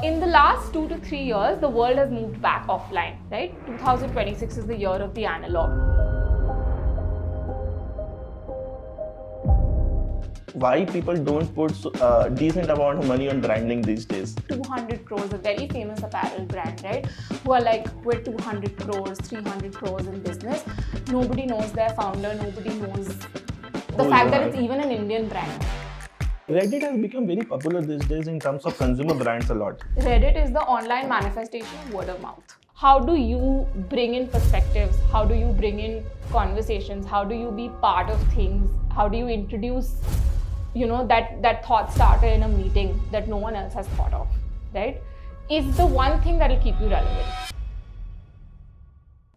In the last 2 to 3 years, the world has moved back offline, right? 2026 is the year of the analog. Why people don't put decent amount of money on branding these days? 200 crores, a very famous apparel brand, right? Who are like, we're 200 crores, 300 crores in business. Nobody knows their founder, nobody knows the fact that it's even an Indian brand. Reddit has become very popular these days in terms of consumer brands a lot. Reddit is the online manifestation of word of mouth. How do you bring in perspectives? How do you bring in conversations? How do you be part of things? How do you introduce, that thought starter in a meeting that no one else has thought of, right? Is the one thing that will keep you relevant.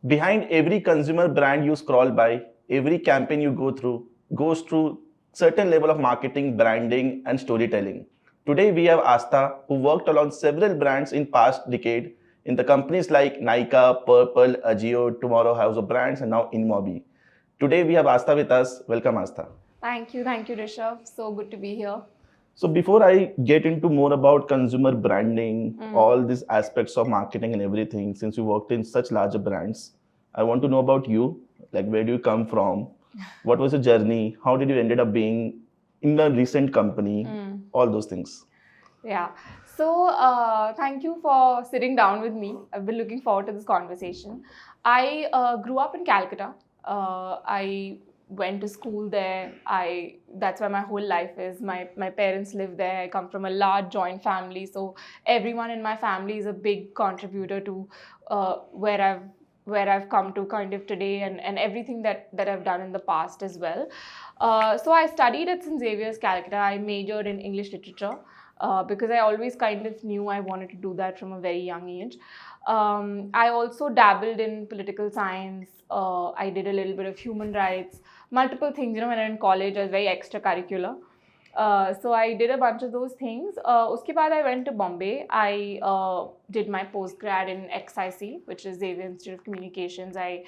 Behind every consumer brand you scroll by, every campaign you go through goes through certain level of marketing, branding, and storytelling. Today we have Aastha, who worked along several brands in past decade in the companies like Nykaa, Purplle, AJIO, TMRW House of Brands, and now InMobi. Today we have Aastha with us. Welcome, Aastha. Thank you, Rishav. So good to be here. So before I get into more about consumer branding, all these aspects of marketing and everything, since you worked in such larger brands, I want to know about you. Like, where do you come from? What was your journey? How did you ended up being in a recent company? All those things. Yeah. So thank you for sitting down with me. I've been looking forward to this conversation. I grew up in Calcutta. I went to school there. That's where my whole life is. My parents live there. I come from a large joint family. So everyone in my family is a big contributor to where I've come to kind of today and everything that I've done in the past as well. So I studied at St. Xavier's, Calcutta. I majored in English literature because I always kind of knew I wanted to do that from a very young age. I also dabbled in political science. I did a little bit of human rights, multiple things. When I was in college, I was very extracurricular. So I did a bunch of those things. Uske baad I went to Bombay. I did my postgrad in XIC, which is Xavier Institute of Communications. I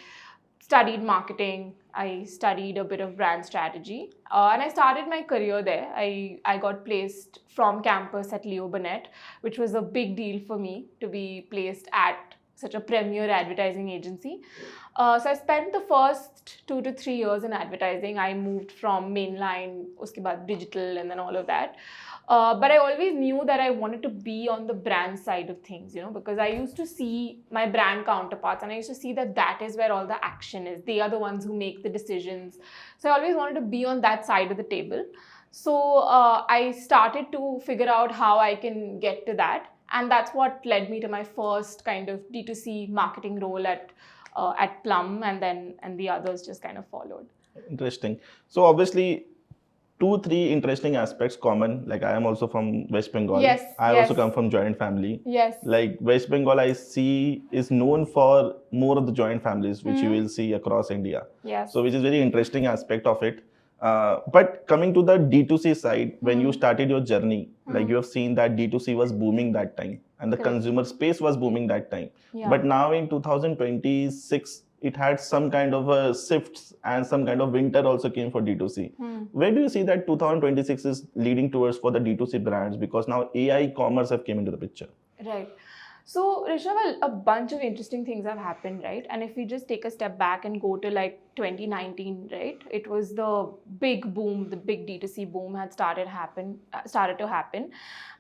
studied marketing. I studied a bit of brand strategy. And I started my career there. I got placed from campus at Leo Burnett, which was a big deal for me to be placed at such a premier advertising agency. So I spent the first 2 to 3 years in advertising. I moved from mainline, uske baad digital, and then all of that. But I always knew that I wanted to be on the brand side of things, because I used to see my brand counterparts and I used to see that is where all the action is. They are the ones who make the decisions. So I always wanted to be on that side of the table. So I started to figure out how I can get to that. And that's what led me to my first kind of D2C marketing role at Plum, and the others just kind of followed. Interesting. So obviously, 2-3 interesting aspects common. Like, I am also from West Bengal. Yes. I also come from joint family. Yes. Like, West Bengal, I see is known for more of the joint families, which you will see across India. Yes. So which is very interesting aspect of it. But coming to the D2C side, when you started your journey, like, you have seen that D2C was booming that time and the consumer space was booming that time. Yeah. But now in 2026, it had some kind of a shifts and some kind of winter also came for D2C. Where do you see that 2026 is leading towards for the D2C brands? Because now AI commerce have came into the picture. Right. So, Rishav, a bunch of interesting things have happened, right? And if we just take a step back and go to like 2019, right? It was the big boom, the big D2C boom had started to happen.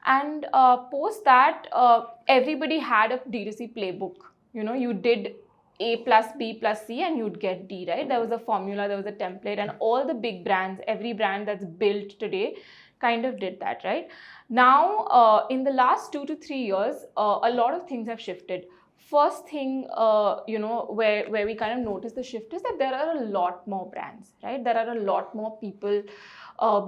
And post that, everybody had a D2C playbook. You did A plus B plus C and you'd get D, right? There was a formula, there was a template, and all the big brands, every brand that's built today kind of did that, right? Now, in the last 2 to 3 years, a lot of things have shifted. First thing, where we kind of notice the shift is that there are a lot more brands, right? There are a lot more people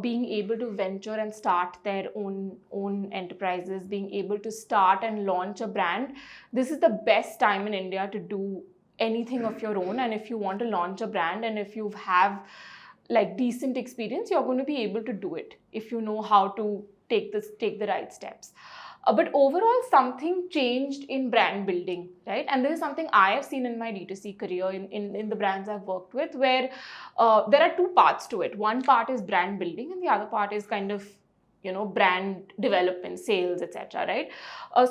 being able to venture and start their own enterprises, being able to start and launch a brand. This is the best time in India to do anything of your own. And if you want to launch a brand and if you have like decent experience, you're going to be able to do it if you know how to take the right steps. But overall, something changed in brand building, right? And this is something I have seen in my D2C career in the brands I've worked with, where there are two parts to it. One part is brand building and the other part is kind of, brand development, sales, etc., right?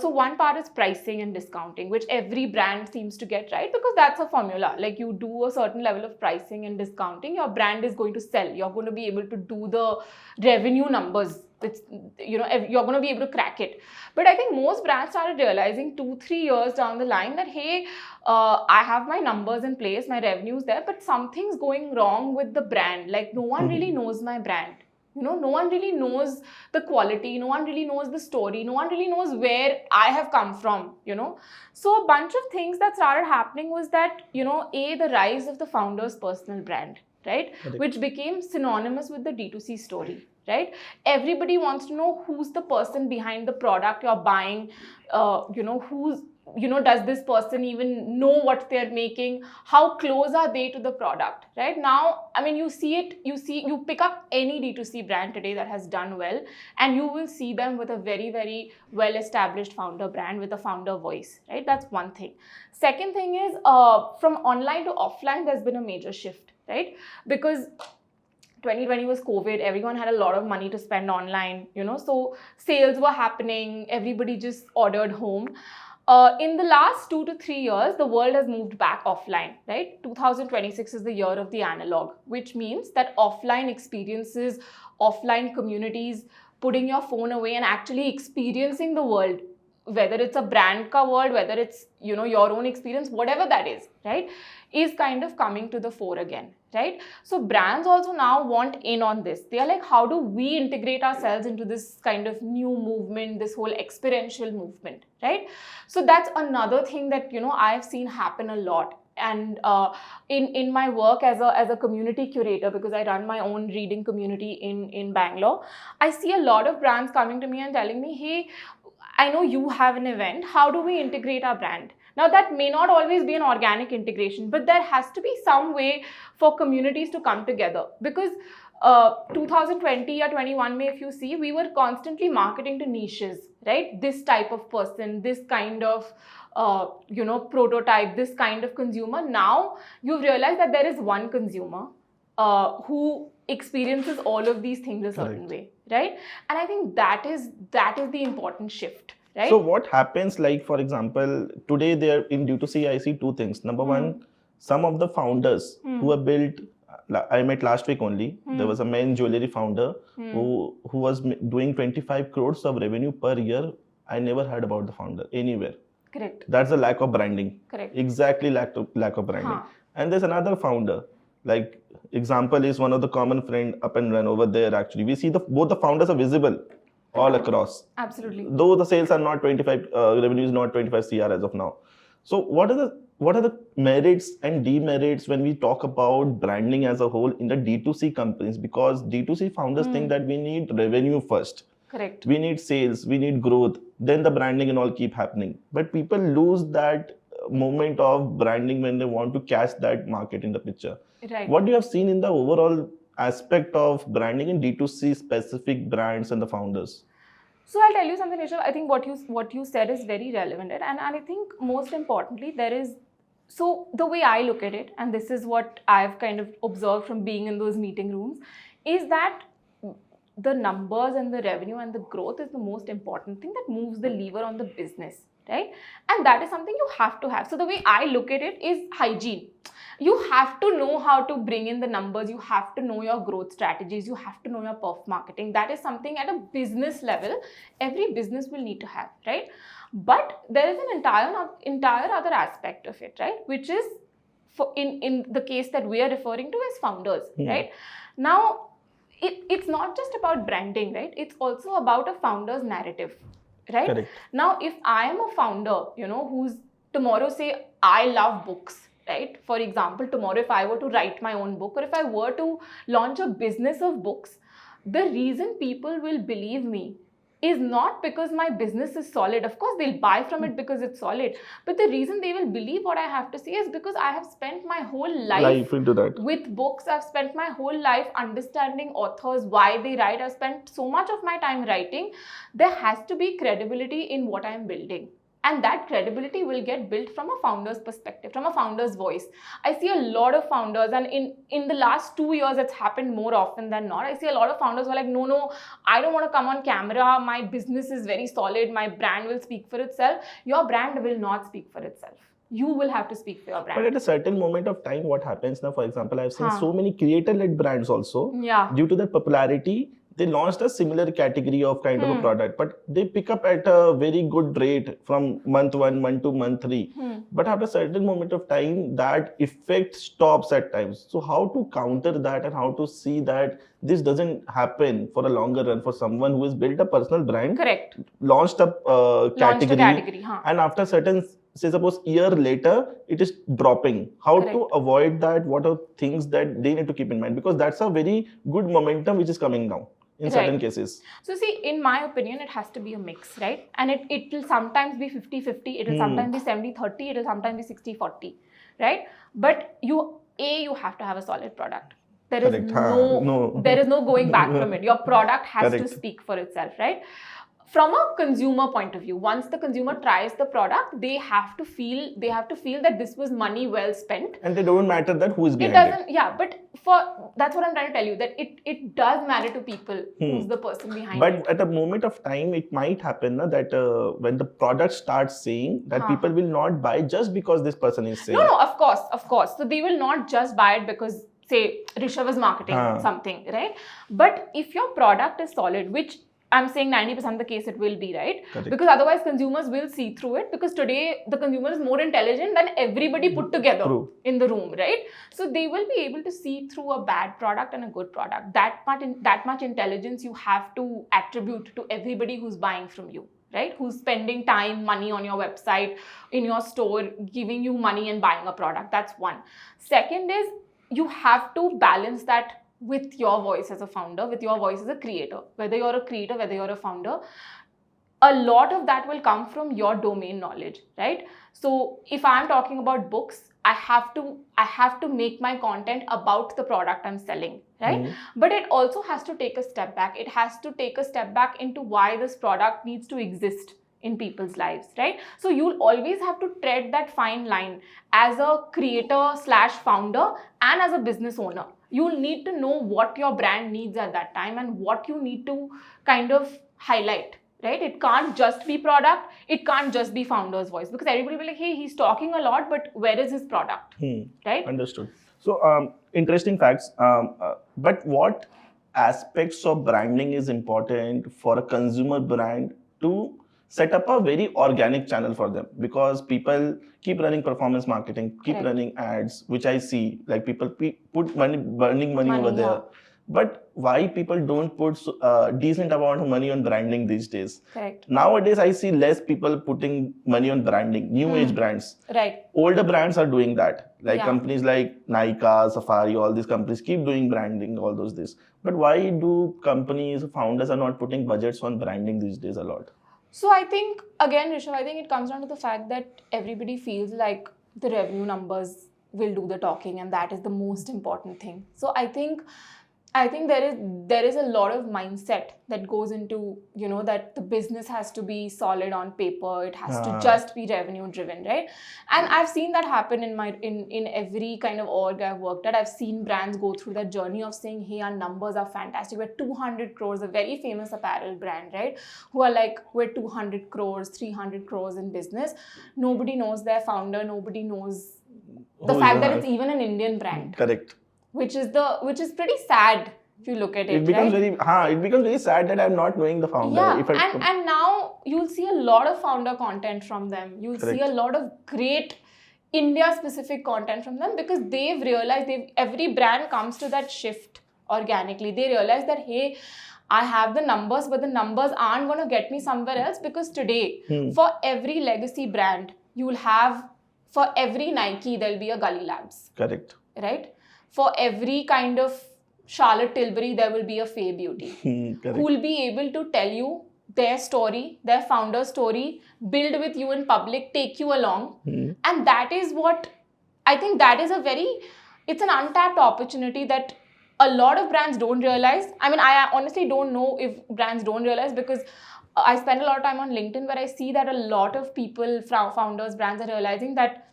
So one part is pricing and discounting, which every brand seems to get right, because that's a formula. Like, you do a certain level of pricing and discounting, your brand is going to sell. You're going to be able to do the revenue numbers. It's, you're going to be able to crack it. But I think most brands started realizing 2-3 years down the line that, hey, I have my numbers in place, my revenue's there, but something's going wrong with the brand. Like, no one really knows my brand. No one really knows the quality. No one really knows the story. No one really knows where I have come from, So a bunch of things that started happening was that, the rise of the founder's personal brand, right? Correct. Which became synonymous with the D2C story, right? Everybody wants to know who's the person behind the product you're buying, who's, does this person even know what they're making? How close are they to the product, right? Now, I mean, you pick up any D2C brand today that has done well, and you will see them with a very, very well-established founder brand with a founder voice, right? That's one thing. Second thing is, from online to offline, there's been a major shift, right? Because 2020 was COVID, everyone had a lot of money to spend online, so sales were happening, everybody just ordered home. In the last 2 to 3 years, the world has moved back offline, right? 2026 is the year of the analog, which means that offline experiences, offline communities, putting your phone away and actually experiencing the world, whether it's a brand ka world, whether it's, your own experience, whatever that is, right, is kind of coming to the fore again, right? So brands also now want in on this. They are like, how do we integrate ourselves into this kind of new movement, this whole experiential movement, right? So that's another thing that, I've seen happen a lot. And in my work as a community curator, because I run my own reading community in Bangalore, I see a lot of brands coming to me and telling me, hey, I know you have an event. How do we integrate our brand? Now, that may not always be an organic integration, but there has to be some way for communities to come together. Because 2020 or 21, if you see, we were constantly marketing to niches, right? This type of person, this kind of, prototype, this kind of consumer. Now, you've realized that there is one consumer who experiences all of these things a certain way, right? And I think that is the important shift, right? So what happens, like, for example, today there in D2C, I see two things. Number one, some of the founders who have built, I met last week only, there was a men's jewelry founder who was doing 25 crores of revenue per year. I never heard about the founder anywhere. Correct. That's a lack of branding. Correct. Exactly, lack of branding. And there's another founder, like, example is one of the common friend Up and Run over there. Actually, we see both the founders are visible all across. Absolutely. Though the sales are not 25, revenue is not 25 CR as of now. So what are the merits and demerits when we talk about branding as a whole in the D2C companies? Because D2C founders think that we need revenue first. Correct. We need sales, we need growth, then the branding and all keep happening. But people lose that moment of branding when they want to catch that market in the picture. Right. What do you have seen in the overall aspect of branding in D2C specific brands and the founders? So I'll tell you something, Rishav. I think what you said is very relevant, and I think most importantly so the way I look at it, and this is what I've kind of observed from being in those meeting rooms, is that the numbers and the revenue and the growth is the most important thing that moves the lever on the business, right? And that is something you have to have. So the way I look at it is hygiene. You have to know how to bring in the numbers. You have to know your growth strategies. You have to know your perf marketing. That is something at a business level, every business will need to have, right? But there is an entire other aspect of it, right? Which is in the case that we are referring to as founders, right? Now, it's not just about branding, right? It's also about a founder's narrative, right? Correct. Now, if I am a founder, who's tomorrow say, I love books, right? For example, tomorrow if I were to write my own book, or if I were to launch a business of books, the reason people will believe me is not because my business is solid. Of course, they'll buy from it because it's solid. But the reason they will believe what I have to say is because I have spent my whole life into that. With books. I've spent my whole life understanding authors, why they write. I've spent so much of my time writing. There has to be credibility in what I'm building. And that credibility will get built from a founder's perspective, from a founder's voice. I see a lot of founders, and in the last 2 years, it's happened more often than not. I see a lot of founders who are like, no, I don't want to come on camera. My business is very solid. My brand will speak for itself. Your brand will not speak for itself. You will have to speak for your brand. But at a certain moment of time, what happens now, for example, I've seen so many creator-led brands also, due to their popularity, they launched a similar category of kind of a product, but they pick up at a very good rate from month 1 to month 3. But after a certain moment of time, that effect stops at times. So how to counter that and how to see that this doesn't happen for a longer run for someone who has built a personal brand, correct, launched a category, and after certain, say suppose year later, it is dropping. How to avoid that? What are things that they need to keep in mind? Because that's a very good momentum which is coming now in certain cases. So see, in my opinion, it has to be a mix, right? And it will sometimes be 50-50, it will sometimes be 70-30, it will sometimes be 60-40, right? But you have to have a solid product. There is there is no going back from it. Your product has to speak for itself, right? From a consumer point of view, once the consumer tries the product, they have to feel that this was money well spent. And it don't matter that who is behind it. Yeah, but that's what I'm trying to tell you, that it does matter to people who's the person behind it. But at a moment of time, it might happen that when the product starts saying that people will not buy just because this person is saying. No, of course. So they will not just buy it because, say, Rishav is marketing something, right? But if your product is solid, which I'm saying 90% of the case it will be, right? Because otherwise consumers will see through it, because today the consumer is more intelligent than everybody put together in the room, right? So they will be able to see through a bad product and a good product. That much intelligence you have to attribute to everybody who's buying from you, right? Who's spending time, money on your website, in your store, giving you money and buying a product. That's one. Second is, you have to balance that with your voice as a founder, with your voice as a creator. Whether you're a creator, whether you're a founder, a lot of that will come from your domain knowledge, right? So if I'm talking about books, I have to make my content about the product I'm selling, right? But it also has to take a step back. It has to take a step back into why this product needs to exist in people's lives, right? So you'll always have to tread that fine line as a creator / founder and as a business owner. You'll need to know what your brand needs at that time and what you need to kind of highlight, right? It can't just be product. It can't just be founder's voice, because everybody will be like, hey, he's talking a lot, but where is his product, right? Understood. So interesting facts. But what aspects of branding is important for a consumer brand to set up a very organic channel for them? Because people keep running performance marketing, keep running ads, which I see, like people put burning money over there. But why people don't put decent amount of money on branding these days? Nowadays, I see less people putting money on branding, new age brands. Older brands are doing that. Like companies like Nykaa, Safari, all these companies keep doing branding, all those things. But why do companies, founders are not putting budgets on branding these days a lot? So I think, again, Rishav, I think it comes down to the fact that everybody feels like the revenue numbers will do the talking, and that is the most important thing. So I think there is a lot of mindset that goes into, you know, that the business has to be solid on paper. It has to just be revenue driven, right? And I've seen that happen in every kind of org I've worked at. I've seen brands go through that journey of saying, hey, our numbers are fantastic. We're 200 crores, a very famous apparel brand, right? Who are like, we're 200 crores, 300 crores in business. Nobody knows their founder. Nobody knows the fact that it's even an Indian brand. Correct. Which is pretty sad if you look at it. It becomes very sad that I'm not knowing the founder. Yeah, and now you'll see a lot of founder content from them. You'll see a lot of great India-specific content from them, because they've realized every brand comes to that shift organically. They realize that, hey, I have the numbers, but the numbers aren't going to get me somewhere else, because today, for every legacy brand, you'll have, for every Nike, there'll be a Gully Labs. Correct. Right? For every kind of Charlotte Tilbury, there will be a Faye Beauty who will be able to tell you their story, their founder's story, build with you in public, take you along. And that is what, I think that is it's an untapped opportunity that a lot of brands don't realize. I mean, I honestly don't know if brands don't realize, because I spend a lot of time on LinkedIn where I see that a lot of people, founders, brands are realizing that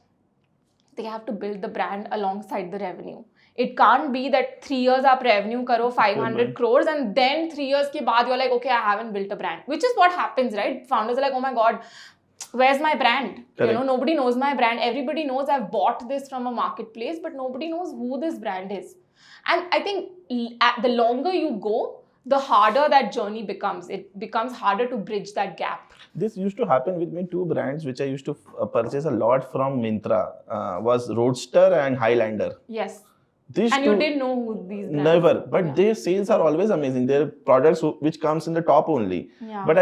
they have to build the brand alongside the revenue. It can't be that 3 years up revenue karo 500 crores and then 3 years ke baad you're like, okay, I haven't built a brand, which is what happens, right? Founders are like, oh my God, where's my brand? Correct. Nobody knows my brand. Everybody knows I've bought this from a marketplace, but nobody knows who this brand is. And I think the longer you go, the harder that journey becomes. It becomes harder to bridge that gap. This used to happen with me. Two brands which I used to purchase a lot from Myntra was Roadster and Highlander. Yes. These and two, you didn't know who these brands never, but their sales are always amazing. Their products which comes in the top only. Yeah. But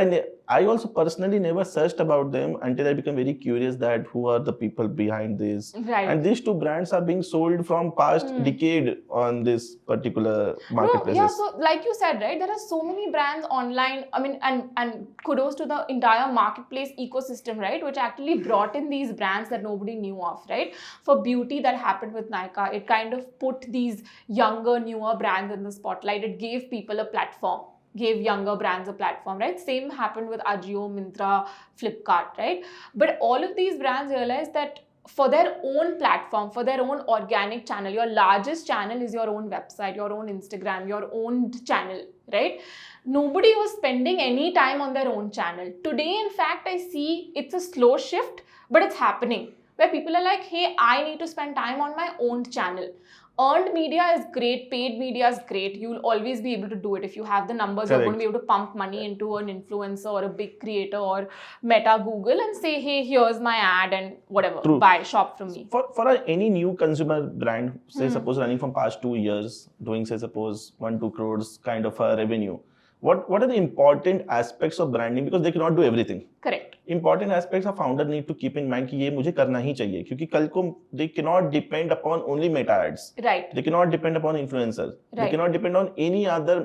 I also personally never searched about them until I became very curious that who are the people behind this. Right. And these two brands are being sold from past decade on this particular marketplaces. Yeah, so like you said, right, there are so many brands online. I mean, and kudos to the entire marketplace ecosystem, right, which actually brought in these brands that nobody knew of, right? For beauty, that happened with Nykaa. It kind of put these younger, newer brands in the spotlight. It gave people a platform. Gave younger brands a platform, right? Same happened with AJIO, Myntra, Flipkart, right? But all of these brands realized that for their own platform, for their own organic channel, your largest channel is your own website, your own Instagram, your own channel, right? Nobody was spending any time on their own channel. Today, in fact, I see it's a slow shift, but it's happening where people are like, hey, I need to spend time on my own channel. Earned media is great, paid media is great. You'll always be able to do it. If you have the numbers, Correct. You're going to be able to pump money into an influencer or a big creator or Meta, Google and say, hey, here's my ad and whatever, True. buy, shop from me. For any new consumer brand, say suppose running from past 2 years, doing say suppose 1-2 crores kind of a revenue, what are the important aspects of branding? Because they cannot do everything. Correct. Important aspects a founder need to keep in mind कि ये मुझे करना ही चाहिए क्योंकि कल को they cannot depend upon only meta ads. Right. They cannot depend upon influencers. Right. They cannot depend on any other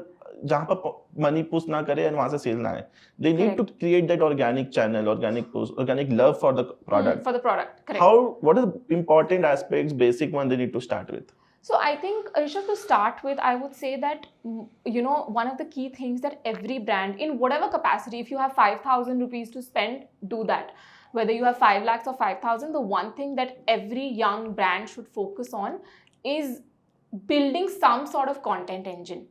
जहाँ पर money push ना करे and वहाँ से sale ना आए. They need to create that organic channel, organic push, organic love for the product. For the product. Correct. What are the important aspects, basic one they need to start with? So I think, Rishav, to start with, I would say that, one of the key things that every brand, in whatever capacity, if you have 5,000 rupees to spend, do that. Whether you have 5 lakhs or 5,000, the one thing that every young brand should focus on is building some sort of content engine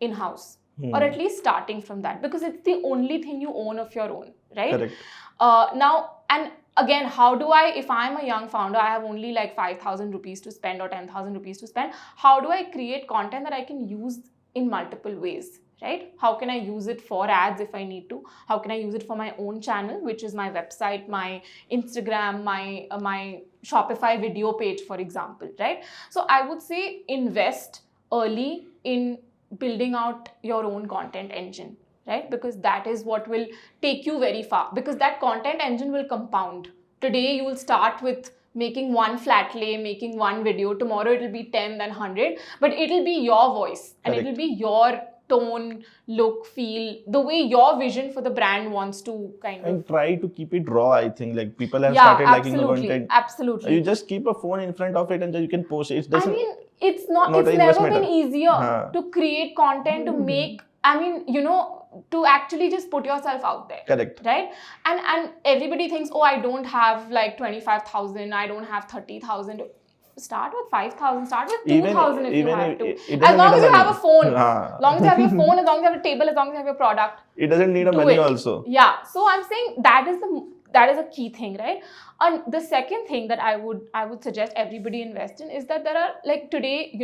in-house. Or at least starting from that, because it's the only thing you own of your own, right? Correct. Now, and again, how do I, if I'm a young founder, I have only like 5,000 rupees to spend or 10,000 rupees to spend, how do I create content that I can use in multiple ways, right? How can I use it for ads if I need to? How can I use it for my own channel, which is my website, my Instagram, my Shopify video page, for example, right? So I would say invest early in building out your own content engine, right? Because that is what will take you very far, because that content engine will compound. Today you will start with making one flat lay, making one video. Tomorrow it will be 10, then 100, but it will be your voice and it will be your tone, look, feel, the way your vision for the brand wants to kind of. And try to keep it raw, I think. Like people have started liking the content. Absolutely. You just keep a phone in front of it and then you can post it. I mean, it's never been easier to create content, to make, to actually just put yourself out there. Correct. Right? And everybody thinks, oh, I don't have like 25,000, I don't have 30,000. Start with 5,000, start with 2,000 if you have to. As long as you have a phone, as long as you have your phone, as long as you have a table, as long as you have your product. It doesn't need a money also. Yeah. So I'm saying that is a key thing, right? And the second thing that I would suggest everybody invest in is that there are, like today,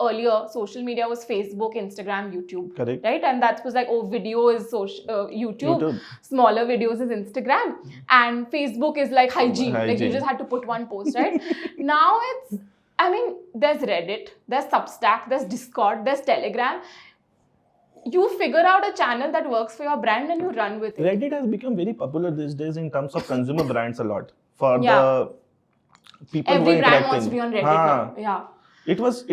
earlier social media was Facebook, Instagram, YouTube. Correct. Right? And that was like, oh, video is YouTube, smaller videos is Instagram, and Facebook is like hygiene. Like you just had to put one post, right? Now there's Reddit, there's Substack, there's Discord, there's Telegram. You figure out a channel that works for your brand and you run with it. Reddit has become very popular these days in terms of consumer brands a lot. For the people who are every brand interacting. wants to be on Reddit now. Yeah. It was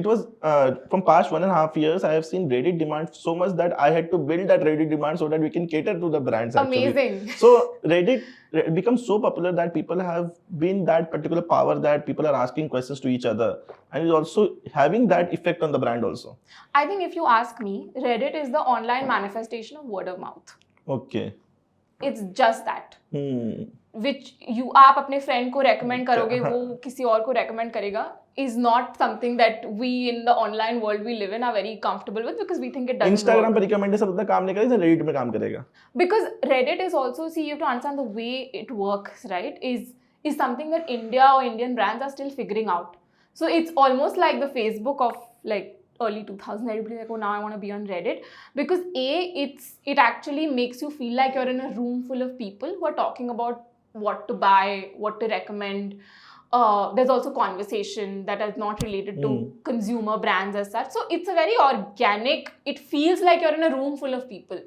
from past 1.5 years, I have seen Reddit demand so much that I had to build that Reddit demand so that we can cater to the brands. Amazing. Actually. So Reddit becomes so popular that people have been that particular power that people are asking questions to each other, and is also having that effect on the brand also. I think if you ask me, Reddit is the online manifestation of word of mouth. Okay. it's just that. Which you आप अपने friend को recommend करोगे, वो किसी और को recommend करेगा, is not something that we in the online world we live in are very comfortable with, because we think it doesn't Instagram work. पर recommendation उतना काम नहीं करेगा, Reddit में काम करेगा. Because Reddit is also, see, you have to understand the way it works, right? Is something that India or Indian brands are still figuring out. So it's almost like the Facebook of like early 2000s. Everybody's like, oh, now I want to be on Reddit, because it actually makes you feel like you're in a room full of people who are talking about what to buy, what to recommend. There's also conversation that is not related to consumer brands as such. So it's a very organic, it feels like you're in a room full of people.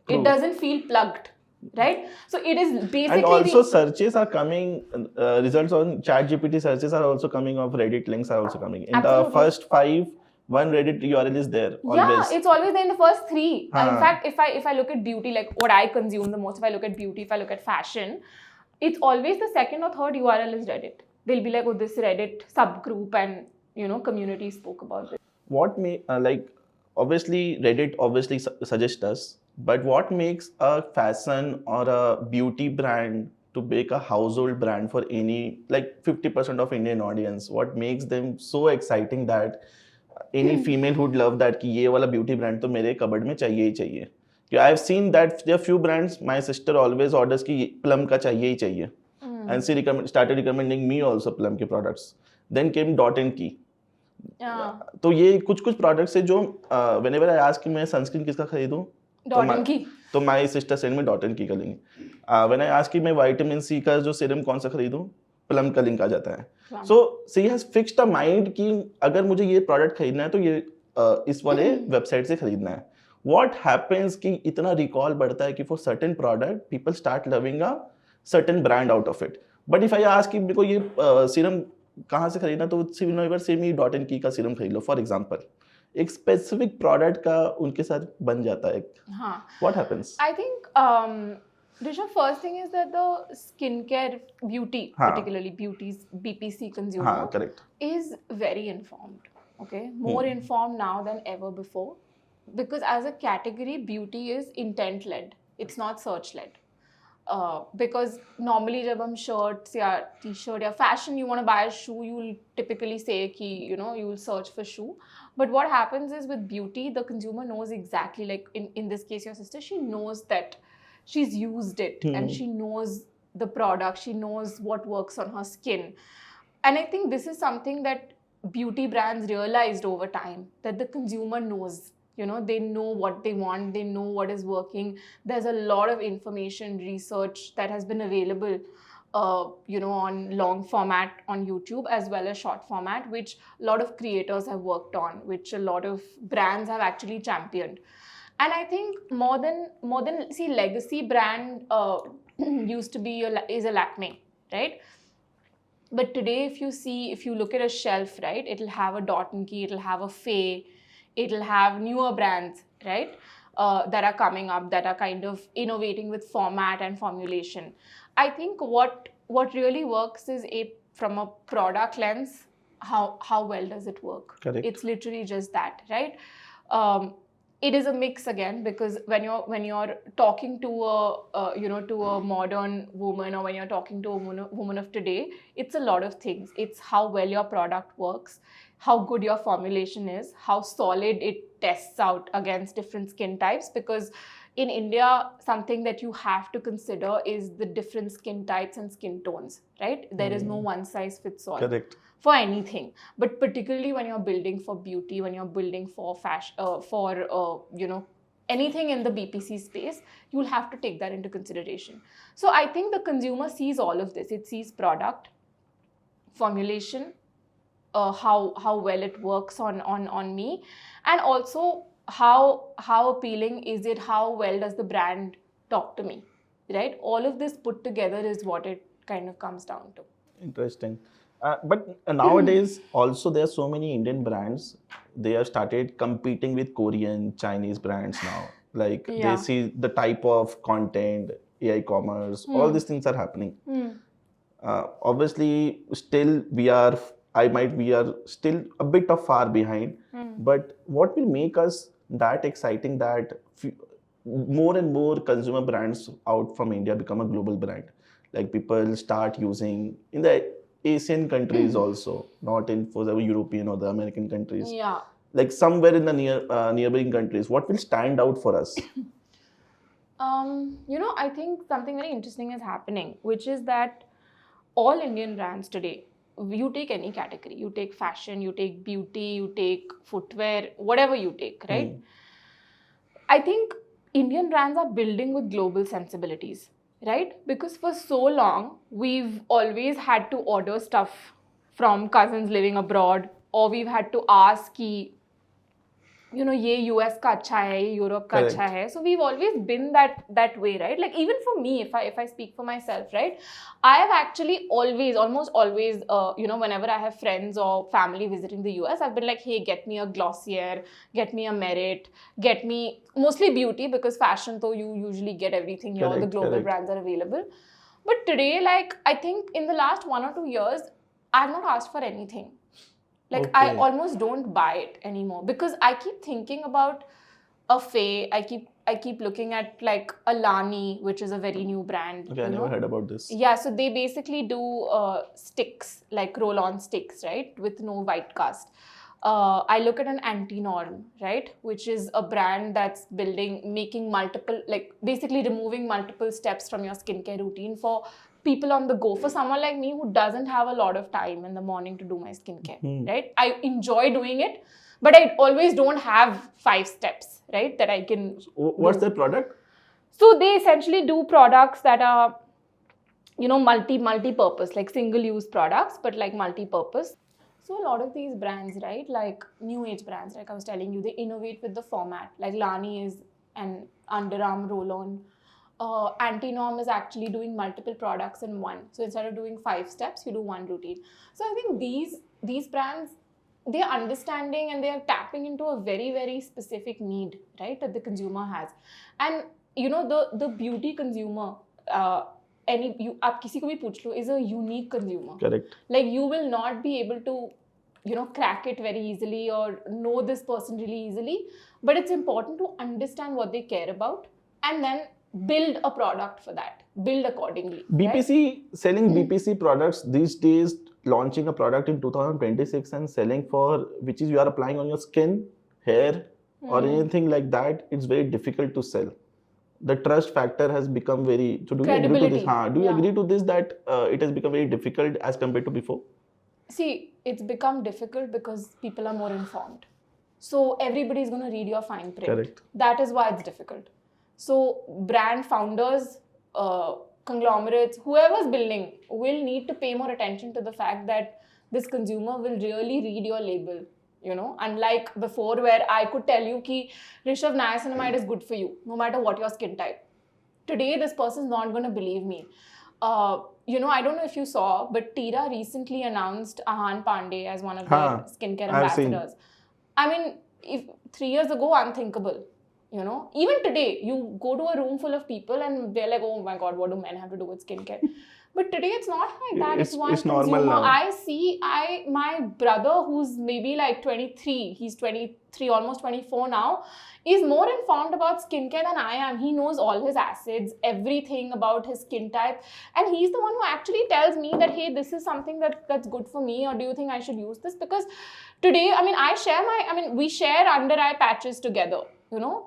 True. It doesn't feel plugged, right? So it is basically... And also searches are coming, results on ChatGPT searches are also coming of Reddit, links are also coming. In Absolutely. The first 5, one Reddit URL is there. Always. Yeah, it's always there in the first 3. In fact, if I look at beauty, like what I consume the most, if I look at beauty, if I look at fashion, it's always the 2nd or 3rd URL is Reddit. They'll be like, oh, this Reddit subgroup and, you know, community spoke about it. What like, obviously Reddit obviously suggests us, but what makes a fashion or a beauty brand to make a household brand for any, like 50% of Indian audience? What makes them so exciting that any female would love that कि ये वाला beauty brand तो मेरे cupboard में चाहिए ही चाहिए? I've seen that there are few brands, my sister always orders कि Plum का चाहिए ही चाहिए. And she started recommending me also Plum के products. Then came Dot & Key. तो ये कुछ products है जो whenever I ask कि मैं sunscreen किसका खरीदूं, Dot & Key. तो my sister send में Dot & Key का link. When I ask कि मैं vitamin C का जो serum कौन सा खरीदूं, Plum का link आ जाता है. So she has fixed a mind कि अगर मुझे ये product खरीदना है तो ये इस वाले website से खरीदना है. What happens कि इतना recall बढ़ता है कि for certain product people start loving a certain brand out of it. But if I ask कि मेरे को ये serum कहाँ से खरीदना, तो she will never say me Dot & Key का serum खरीद लो. For example, एक specific product का उनके साथ बन जाता है. हाँ. What happens? I think Rishav, first thing is that the skincare beauty, particularly beauty's BPC consumer, is very informed. Okay, more informed now than ever before, because as a category, beauty is intent-led. It's not search-led. Because normally जब हम shirts या t-shirt या fashion, you want to buy a shoe, you'll typically say कि, you know, you'll search for shoe. But what happens is with beauty, the consumer knows exactly, like in this case, your sister, she knows that she's used it and she knows the product, she knows what works on her skin. And I think this is something that beauty brands realized over time, that the consumer knows. You know, they know what they want, they know what is working. There's a lot of information, research that has been available, you know, on long format on YouTube as well as short format, which a lot of creators have worked on, which a lot of brands have actually championed. And I think more than see, legacy brand used to be is a Lakme, right? But today, if you look at a shelf, right, it'll have a Dot & Key, it'll have a Faye, it'll have newer brands, right, that are coming up, that are kind of innovating with format and formulation. I think what really works is from a product lens, how well does it work? Correct. It's literally just that, right? It is a mix again, because when you're talking to a modern woman, or when you're talking to a woman of today, it's a lot of things. It's how well your product works, how good your formulation is, how solid it tests out against different skin types. Because in India, something that you have to consider is the different skin types and skin tones, right? There is no one size fits all. Correct. For anything, but particularly when you're building for beauty, when you're building for fashion, you know, anything in the BPC space, you'll have to take that into consideration. So I think the consumer sees all of this. It sees product, formulation, how well it works on me, and also how appealing is it, how well does the brand talk to me, right? All of this put together is what it kind of comes down to. Interesting. But nowadays, also there are so many Indian brands. They have started competing with Korean, Chinese brands now. Like they see the type of content, AI commerce, all these things are happening. Obviously, still we are still a bit of far behind. But what will make us that exciting that more and more consumer brands out from India become a global brand. Like people start using in the Asian countries also, not in for the European or the American countries. Yeah. Like somewhere in the neighboring countries, what will stand out for us? I think something very interesting is happening, which is that all Indian brands today, you take any category, you take fashion, you take beauty, you take footwear, whatever you take, right? I think Indian brands are building with global sensibilities, right? Because for so long, we've always had to order stuff from cousins living abroad, or we've had to ask ki, ये US का अच्छा है, ये Europe का अच्छा है. So we've always been that way, right? Like even for me, if I speak for myself, right? I have actually almost always, whenever I have friends or family visiting the US, I've been like, hey, get me a Glossier, get me a Merit, get me mostly beauty, because fashion, though you usually get everything here, the global brands are available. But today, like I think in the last 1 or 2 years, I've not asked for anything. Like I almost don't buy it anymore, because I keep thinking about a Faye. I keep looking at like a Lani, which is a very new brand. Okay, I never heard about this. Yeah, so they basically do sticks, like roll-on sticks, right, with no white cast. I look at an Anti-Norm, right, which is a brand that's making multiple, like basically removing multiple steps from your skincare routine for people on the go, for someone like me who doesn't have a lot of time in the morning to do my skincare, right? I enjoy doing it, but I always don't have 5 steps, right, that I can What's their product? So they essentially do products that are, multi-purpose, like single-use products, but like multi-purpose. So a lot of these brands, right, like new age brands, like I was telling you, they innovate with the format. Like Lani is an underarm roll-on. Anti-Norm is actually doing multiple products in one. So instead of doing 5 steps, you do one routine. So I think these brands, they are understanding and they are tapping into a very, very specific need, right, that the consumer has. And the beauty consumer, आप किसी को भी पूछ लो, is a unique consumer. Correct. Like you will not be able to, crack it very easily or know this person really easily. But it's important to understand what they care about and then build a product for that. Build accordingly. BPC, right? Selling BPC products these days, launching a product in 2026 and selling for, which is you are applying on your skin, hair, or anything like that, it's very difficult to sell. The trust factor has become very. So do you agree to this? Do you agree to this that it has become very difficult as compared to before? See, it's become difficult because people are more informed. So everybody is going to read your fine print. Correct. That is why it's difficult. So brand founders, conglomerates, whoever's building will need to pay more attention to the fact that this consumer will really read your label. Unlike before where I could tell you ki Rishav, niacinamide is good for you, no matter what your skin type. Today, this person's not going to believe me. I don't know if you saw, but Tira recently announced Ahan Pandey as one of their skincare ambassadors. I mean, if 3 years ago, unthinkable. Even today, you go to a room full of people and they're like, oh my God, what do men have to do with skincare? But today it's not like that. It's one consumer. Now. My brother who's maybe like 23, he's 23, almost 24 now, is more informed about skincare than I am. He knows all his acids, everything about his skin type. And he's the one who actually tells me that, hey, this is something that's good for me, or do you think I should use this? Because today, we share under eye patches together.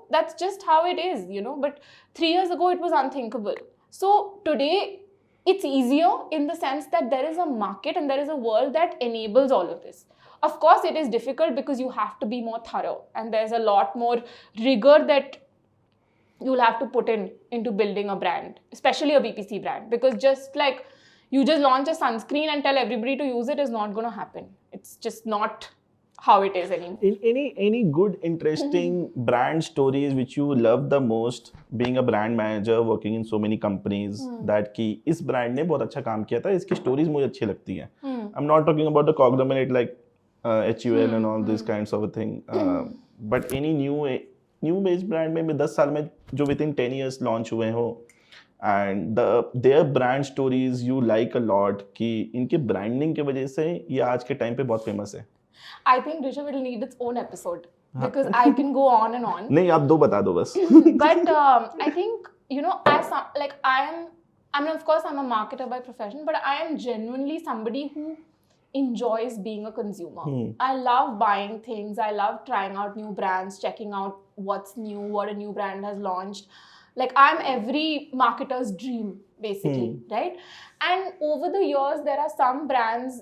That's just how it is, but 3 years ago it was unthinkable. So today it's easier in the sense that there is a market and there is a world that enables all of this. Of course, it is difficult because you have to be more thorough and there's a lot more rigor that you'll have to put into building a brand, especially a BPC brand, because just like you just launch a sunscreen and tell everybody to use it is not going to happen. It's just not how it is anymore. Any good, interesting brand stories which you love the most, being a brand manager working in so many companies, that कि इस brand ने बहुत अच्छा काम किया था, इसकी stories मुझे अच्छी लगती हैं. I'm not talking about the conglomerate like HUL and all these kinds of a thing, but any new age brand में 10 साल में जो within 10 years launch हुए हो, and their brand stories you like a lot कि इनके branding के वजह से ये आज के time पे बहुत famous है. I think Rishav will need its own episode. because I can go on and on. नहीं आप दो बता दो बस. But I think, you know, I mean, of course, I'm a marketer by profession, but I am genuinely somebody who enjoys being a consumer. I love buying things. I love trying out new brands, checking out what's new, what a new brand has launched. Like, I'm every marketer's dream, basically, right? And over the years, there are some brands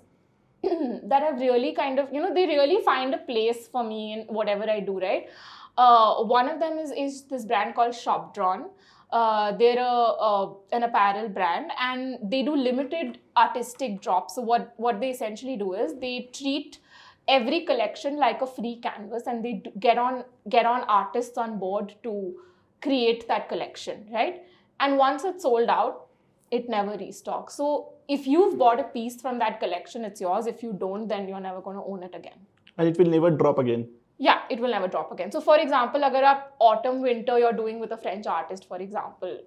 that have really kind of, you know, they really find a place for me in whatever I do, right? One of them is this brand called Shop Drawn. They're an apparel brand, and they do limited artistic drops. So what they essentially do is they treat every collection like a free canvas, and they get on artists on board to create that collection, right? And once it's sold out, it never restocks. So if you've bought a piece from that collection, it's yours. If you don't, then you're never going to own it again. And it will never drop again. Yeah, it will never drop again. So for example, agar aap autumn winter you're doing with a French artist, for example,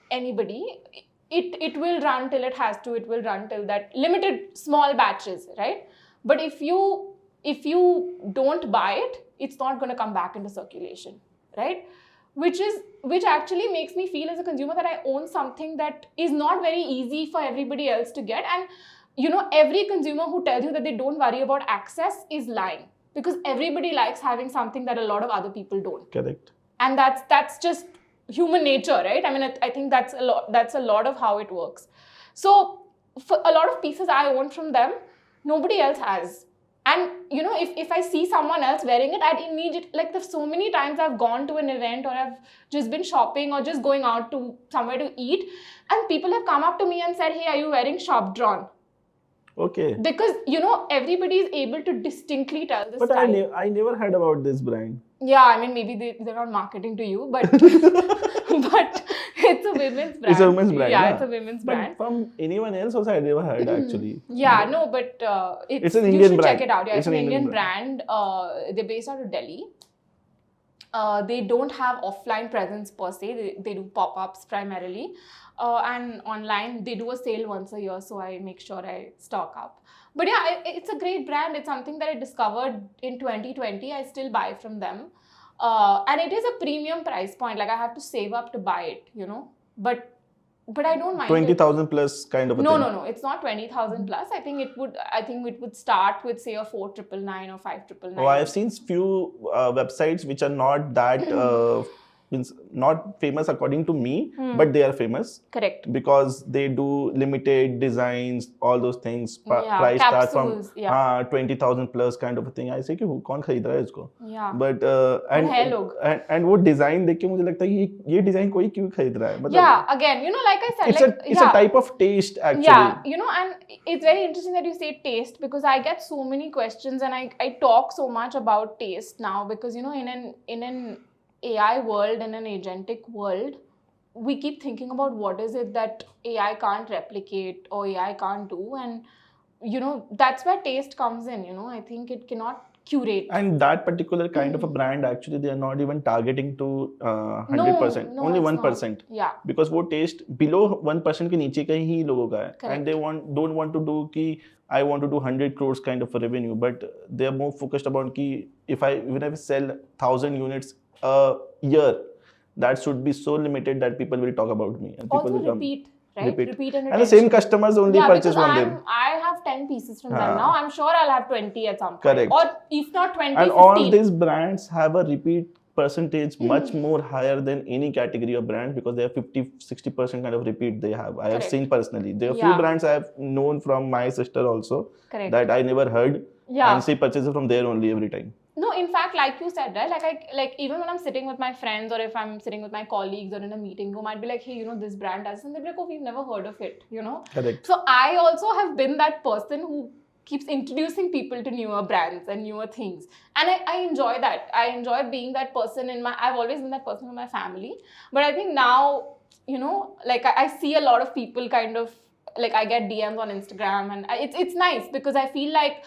anybody, it will run till it has to. It will run till that limited small batches, right? But if you don't buy it, it's not going to come back into circulation, right? Which actually makes me feel as a consumer that I own something that is not very easy for everybody else to get. And you know, every consumer who tells you that they don't worry about access is lying, because everybody likes having something that a lot of other people don't. Correct. And that's just human nature, right? I mean, I think that's a lot of how it works. So for a lot of pieces I own from them, nobody else has. And you know, if I see someone else wearing it, I'd immediately, like, there's so many times I've gone to an event, or I've just been shopping, or just going out to somewhere to eat, and people have come up to me and said, hey, are you wearing Shop Drawn? Okay. Because, you know, everybody is able to distinctly tell the But style. I never heard about this brand. Yeah, I mean, maybe they're not marketing to you, but but it's a women's brand. It's a women's brand. Yeah, it's a women's brand. But from anyone else also I never heard actually. Yeah, no, but it's an Indian you should brand. check it out. Yeah, it's an Indian brand. They're based out of Delhi. They don't have offline presence per se. They do pop-ups primarily. And online, they do a sale once a year, so I make sure I stock up. But yeah, it's a great brand. It's something that I discovered in 2020. I still buy from them. And it is a premium price point. Like, I have to save up to buy it, you know. But I don't mind 20,000 plus kind of a thing. No. It's not 20,000 plus. I think it would start with, say, a 4,999 or 5,999. Oh, I have seen few websites which are not that not famous according to me, but they are famous. Correct. Because they do limited designs, all those things. Price start from 20,000 plus kind of a thing. I say कि कौन खरीद रहा है इसको? Yeah. But and वो design देख के मुझे लगता है ये design कोई क्यों खरीद रहा है? मतलब, yeah. Again, you know, like I said, it's a type of taste actually. Yeah, you know, and it's very interesting that you say taste, because I get so many questions, and I talk so much about taste now, because you know, in an AI world, in an agentic world, we keep thinking about what is it that AI can't replicate or AI can't do, and you know, that's where taste comes in. You know, I think it cannot curate. And that particular kind of a brand, actually, they are not even targeting to 100%, only 1%. Yeah. Because वो taste below 1% के नीचे का ही लोगों का है. And they don't want to do कि I want to do 100 crores kind of a revenue, but they are more focused about कि even if I sell 1,000 units a year, that should be so limited that people will talk about me and people also will repeat, right? Repeat and the same customers only purchase from them. I have 10 pieces from them now. I'm sure I'll have 20 at some point. Correct. Or if not 20, and 15. all these brands have a repeat percentage much more higher than any category of brands, because they have 50-60% kind of repeat they have. I have seen personally. There are few brands I have known from my sister also that I never heard, and she purchases from there only every time. No, in fact, like you said, right? Like even when I'm sitting with my friends, or if I'm sitting with my colleagues or in a meeting room, I'd be like, hey, you know, this brand does, and they'd be like, oh, we've never heard of it, you know? Correct. So I also have been that person who keeps introducing people to newer brands and newer things. And I enjoy that. I enjoy being that person I've always been that person in my family. But I think now, you know, like I see a lot of people kind of, like I get DMs on Instagram, and it's nice, because I feel like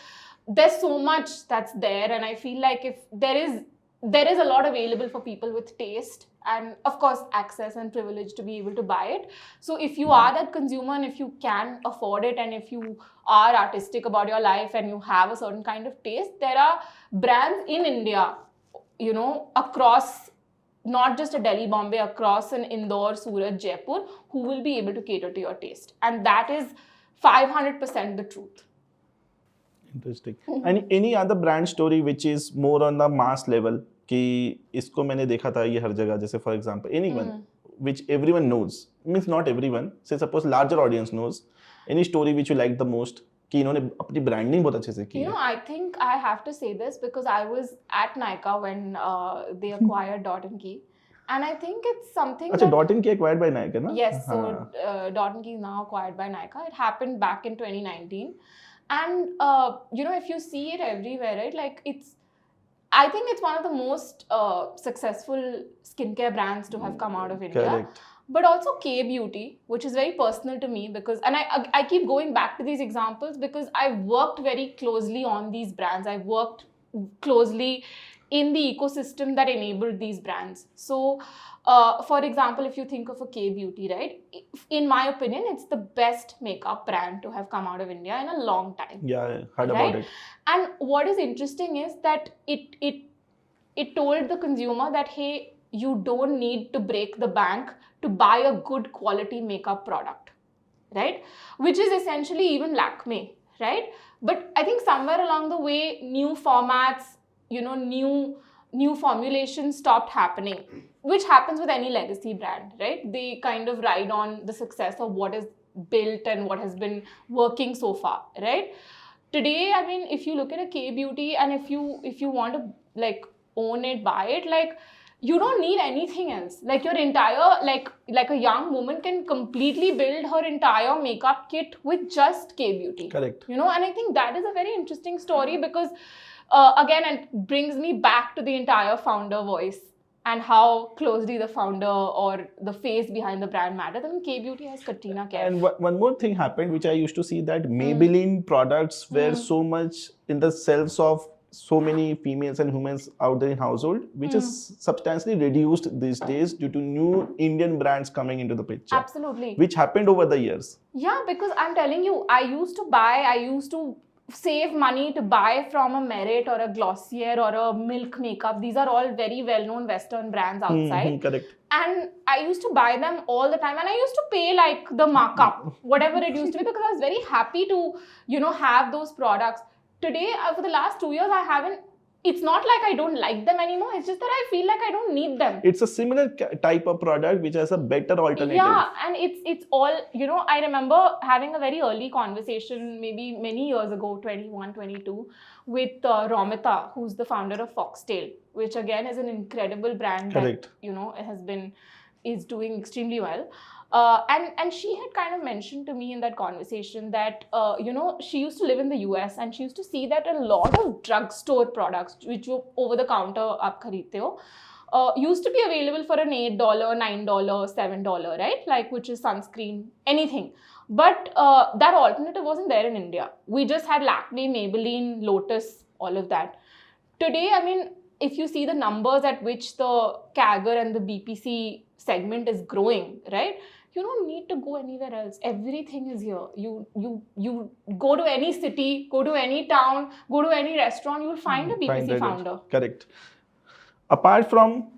there's so much that's there, and I feel like if there is a lot available for people with taste, and of course access and privilege to be able to buy it. So if you are that consumer, and if you can afford it, and if you are artistic about your life, and you have a certain kind of taste, there are brands in India across not just a Delhi, Bombay, across an Indore, Surat, Jaipur, who will be able to cater to your taste. And that is 500% the truth. Interesting. And any other brand story which is more on the mass level कि इसको मैंने देखा था ये हर जगह, जैसे for example anyone which everyone knows, means not everyone, say suppose larger audience knows, any story which you like the most कि इन्होंने अपनी branding बहुत अच्छे से की है. I think I have to say this because I was at Nykaa when they acquired Dot & Key. And I think it's something अच्छा, Dot & Key acquired by Nykaa, na? Yes, so Dot & Key is now acquired by Nykaa. It happened back in 2019. And, if you see it everywhere, right, like I think it's one of the most successful skincare brands to have come out of India. Correct. But also K-beauty, which is very personal to me because, and I keep going back to these examples because I've worked very closely on these brands. I've worked closely in the ecosystem that enabled these brands. So, for example, if you think of a K-beauty, right? In my opinion, it's the best makeup brand to have come out of India in a long time. Yeah, I heard about it. And what is interesting is that it told the consumer that, hey, you don't need to break the bank to buy a good quality makeup product, right? Which is essentially even Lakme, right? But I think somewhere along the way, new formats, new formulations stopped happening, which happens with any legacy brand, right? They kind of ride on the success of what is built and what has been working so far, right? Today, I mean, if you look at a K-beauty and if you want to like own it, buy it, like you don't need anything else. Like your entire, like a young woman can completely build her entire makeup kit with just K-beauty. Correct. And I think that is a very interesting story because again, it brings me back to the entire founder voice and how closely the founder or the face behind the brand matters. I mean, K-beauty has Katrina Kaif. And one more thing happened, which I used to see, that Maybelline products were so much in the shelves of so many females and humans out there in household, which is substantially reduced these days due to new Indian brands coming into the picture. Absolutely. Which happened over the years. Yeah, because I'm telling you, I used to save money to buy from a Merit or a Glossier or a Milk Makeup. These are all very well-known Western brands outside. Correct. And I used to buy them all the time and I used to pay like the markup, whatever it used to be, because I was very happy to, have those products. Today, for the last 2 years, it's not like I don't like them anymore. It's just that I feel like I don't need them. It's a similar type of product which has a better alternative. Yeah, and it's all, I remember having a very early conversation, maybe many years ago, 21, 22, with Romita, who's the founder of Foxtail, which again is an incredible brand. Correct. That, is doing extremely well. And she had kind of mentioned to me in that conversation that, she used to live in the US and she used to see that a lot of drugstore products, which were over the counter aap khareedte ho, used to be available for an $8, $9, $7, right? Like, which is sunscreen, anything. But that alternative wasn't there in India. We just had Lakme, Maybelline, Lotus, all of that. Today, I mean, if you see the numbers at which the CAGR and the BPC segment is growing, right? You don't need to go anywhere else. Everything is here. You go to any city, go to any town, go to any restaurant, you'll find a BPC founder. Correct. Apart from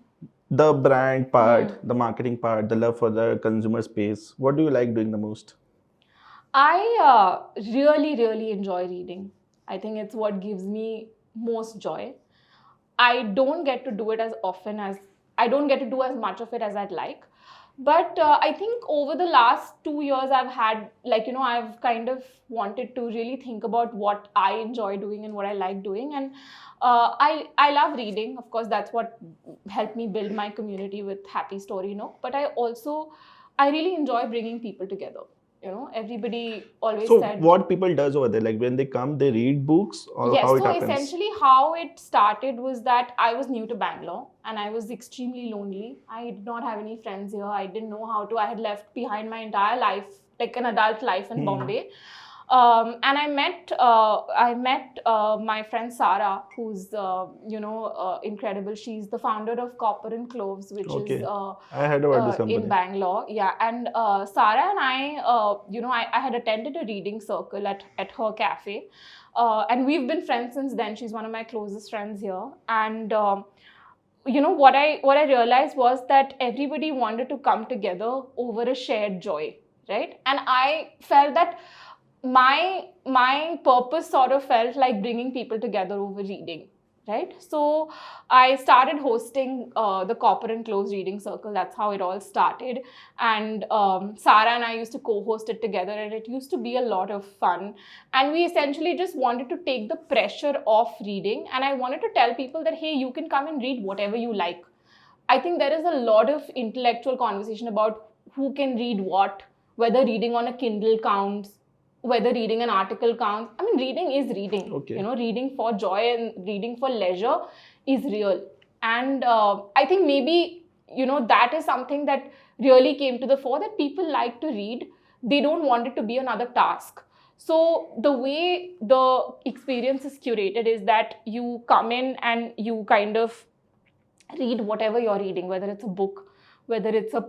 the brand part, the marketing part, the love for the consumer space, what do you like doing the most? I really, really enjoy reading. I think it's what gives me most joy. I don't get to do it as often as, I don't get to do as much of it as I'd like. But I think over the last 2 years, I've had, I've kind of wanted to really think about what I enjoy doing and what I like doing. And I love reading. Of course, that's what helped me build my community with Happy Story Nook. But I really enjoy bringing people together. Everybody always said... So what people does over there, like when they come, they read books or yes, how it so happens? Essentially how it started was that I was new to Bangalore and I was extremely lonely. I did not have any friends here. I didn't know how to. I had left behind my entire life, like an adult life in Bombay. And I met my friend Sarah, who's incredible. She's the founder of Copper and Cloves, which is I heard about this in Bangalore. Yeah, and Sarah and I had attended a reading circle at her cafe, and we've been friends since then. She's one of my closest friends here, and what I realized was that everybody wanted to come together over a shared joy, right? And I felt that my purpose sort of felt like bringing people together over reading, right? So I started hosting the Copper and Close reading circle. That's how it all started. And Sarah and I used to co-host it together, and it used to be a lot of fun. And we essentially just wanted to take the pressure off reading. And I wanted to tell people that, hey, you can come and read whatever you like. I think there is a lot of intellectual conversation about who can read what, whether reading on a Kindle counts, whether reading an article counts. I mean, reading is reading. Okay. Reading for joy and reading for leisure is real. And I think maybe, that is something that really came to the fore, that people like to read. They don't want it to be another task. So the way the experience is curated is that you come in and you kind of read whatever you're reading, whether it's a book, whether it's a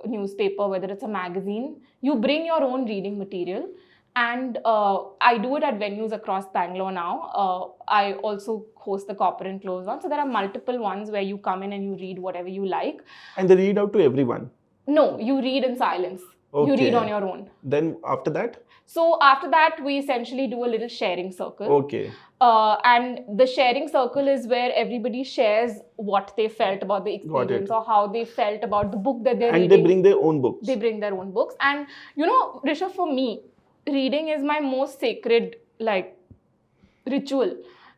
newspaper, whether it's a magazine. You bring your own reading material. And I do it at venues across Bangalore now. I also host the Copper and Close one. So there are multiple ones where you come in and you read whatever you like. And they read out to everyone? No, you read in silence. Okay. You read on your own. Then after that? So after that, we essentially do a little sharing circle. Okay. And the sharing circle is where everybody shares what they felt about the experience or how they felt about the book that they're reading. And they bring their own books. They bring their own books. And Rishav, for me, reading is my most sacred ritual,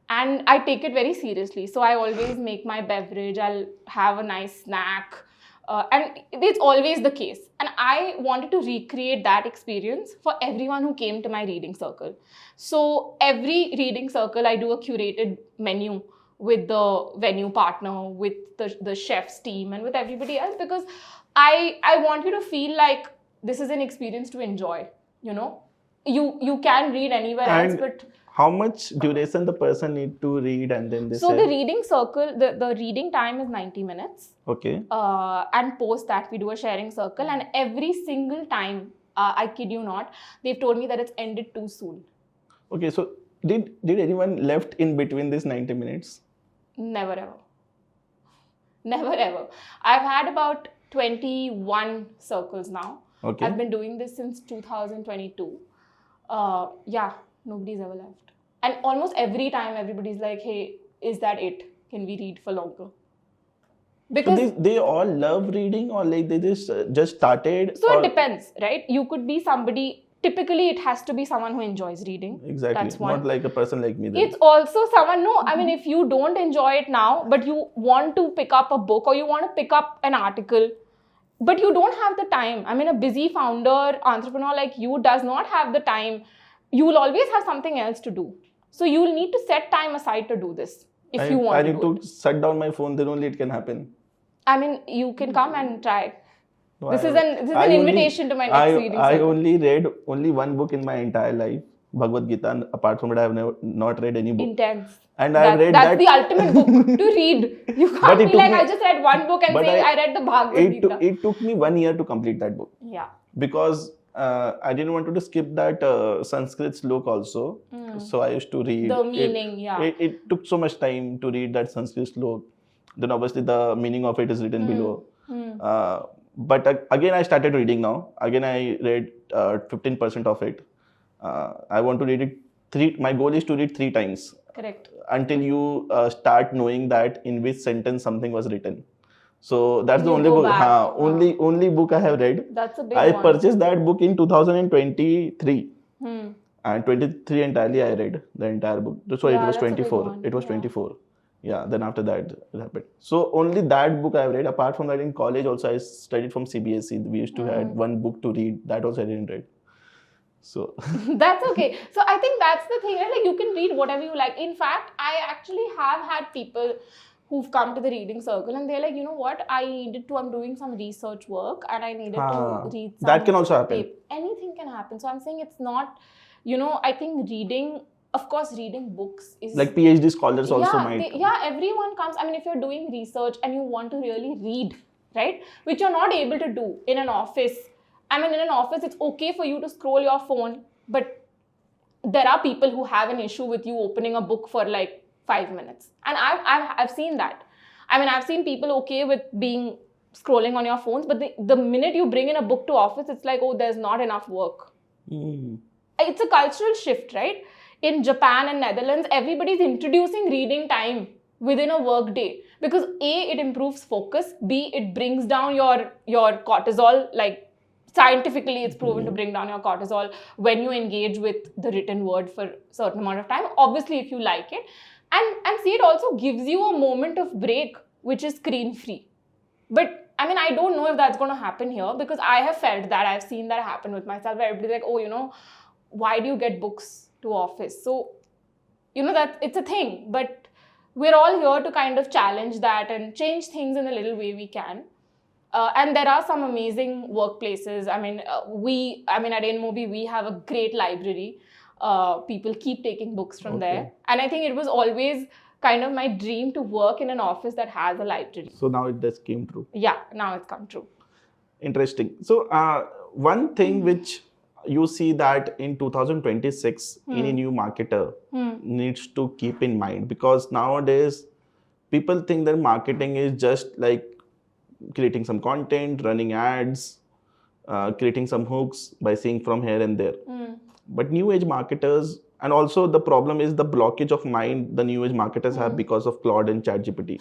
and I take it very seriously. So I always make my beverage, I'll have a nice snack, and it's always the case. And I wanted to recreate that experience for everyone who came to my reading circle. So every reading circle, I do a curated menu with the venue partner, with the chef's team, and with everybody else, because I want you to feel like this is an experience to enjoy. You can read anywhere else, but how much duration the person need to read, and then the reading circle, the reading time is 90 minutes. Okay. And post that we do a sharing circle, and every single time, I kid you not, they've told me that it's ended too soon. Okay, so did anyone left in between this 90 minutes? Never ever. Never ever. I've had about 21 circles now. Okay. I've been doing this since 2022. Nobody's ever left. And almost every time everybody's like, hey, is that it? Can we read for longer? Because so they all love reading, or like they just started? So it depends, right? You could be somebody, typically it has to be someone who enjoys reading. Exactly. That's one. Not like a person like me then. It's also someone, if you don't enjoy it now, but you want to pick up a book or you want to pick up an article, but you don't have the time. A busy founder, entrepreneur like you does not have the time. You will always have something else to do. So you will need to set time aside to do this if you want to do it. I need to shut down my phone, then only it can happen. You can come and try. No, this is an invitation to my next reading circle. I only read one book in my entire life, Bhagavad Gita, and apart from it, I have not read any book. Intense. And I read that's the ultimate book to read. You can't be like, I just read one book and say, I read the Bhagavad Gita. It took me 1 year to complete that book. Yeah. Because I didn't want to skip that Sanskrit slok also. So I used to read. The meaning, It took so much time to read that Sanskrit slok. Then obviously the meaning of it is written below. But again, I started reading now. Again, I read 15% of it. I want to read it my goal is to read 3 times. Correct. Until you start knowing that in which sentence something was written. So that's the only book. Only book I have read. That's a big I one. purchased that book in 2023. And 23 entirely I read the entire book. Sorry, it was 24. It was 24. Yeah, then after that it happened. So only that book I have read. Apart from that, in college also I studied from CBSE. We used to have one book to read. That also I didn't read. So that's okay. So I think that's the thing, right? Like you can read whatever you like. In fact, I actually have had people who've come to the reading circle and they're like, you know what, I'm doing some research work and I needed to read some. That can also happen. Anything can happen. So I'm saying it's not, I think reading, of course, reading books is... Like PhD scholars also might. Everyone comes. If you're doing research and you want to really read, right? Which you're not able to do in an office. In an office, it's okay for you to scroll your phone, but there are people who have an issue with you opening a book for like 5 minutes. And I've seen that. I mean, I've seen people okay with being scrolling on your phones, but the minute you bring in a book to office, it's like, oh, there's not enough work. It's a cultural shift, right? In Japan and Netherlands, everybody's introducing reading time within a work day because A, it improves focus, B, it brings down your cortisol. Like scientifically, it's proven to bring down your cortisol when you engage with the written word for a certain amount of time. Obviously, if you like it. And see, it also gives you a moment of break, which is screen free. But I mean, I don't know if that's going to happen here because I have felt that, I've seen that happen with myself, where everybody's like, oh, why do you get books to office? So, that it's a thing, but we're all here to kind of challenge that and change things in a little way we can. And there are some amazing workplaces. I mean, at InMobi, we have a great library. People keep taking books from there. And I think it was always kind of my dream to work in an office that has a library. So now it just came true. Yeah, now it's come true. Interesting. So one thing which you see that in 2026, any new marketer needs to keep in mind, because nowadays people think that marketing is just like creating some content, running ads, creating some hooks by seeing from here and there. But new age marketers, and also the problem is the blockage of mind the new age marketers have because of Claude and ChatGPT.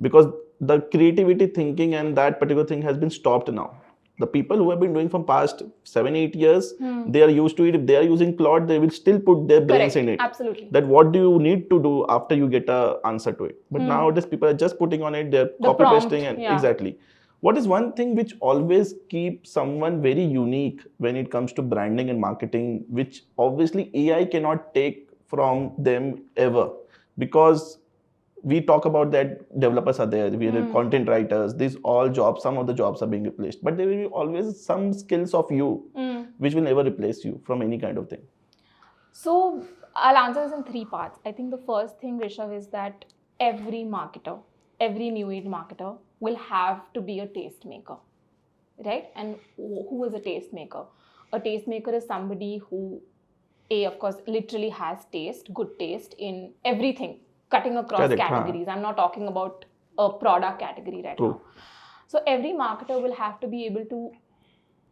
Because the creativity thinking and that particular thing has been stopped now. The people who have been doing from past 7-8 years, they are used to it. If they are using Claude, they will still put their brains in it. Absolutely. That what do you need to do after you get an answer to it. But nowadays people are just putting on it, they're copy pasting and exactly. What is one thing which always keeps someone very unique when it comes to branding and marketing, which obviously AI cannot take from them ever? Because we talk about that developers are there, we are content writers, these all jobs, some of the jobs are being replaced, but there will be always some skills of you which will never replace you from any kind of thing. So I'll answer this in 3 parts. I think the first thing, Rishav, is that every marketer, every new age marketer will have to be a tastemaker, right? And who is a tastemaker? A tastemaker is somebody who, of course, literally has taste, good taste in everything, cutting across categories. I'm not talking about a product category right now. So every marketer will have to be able to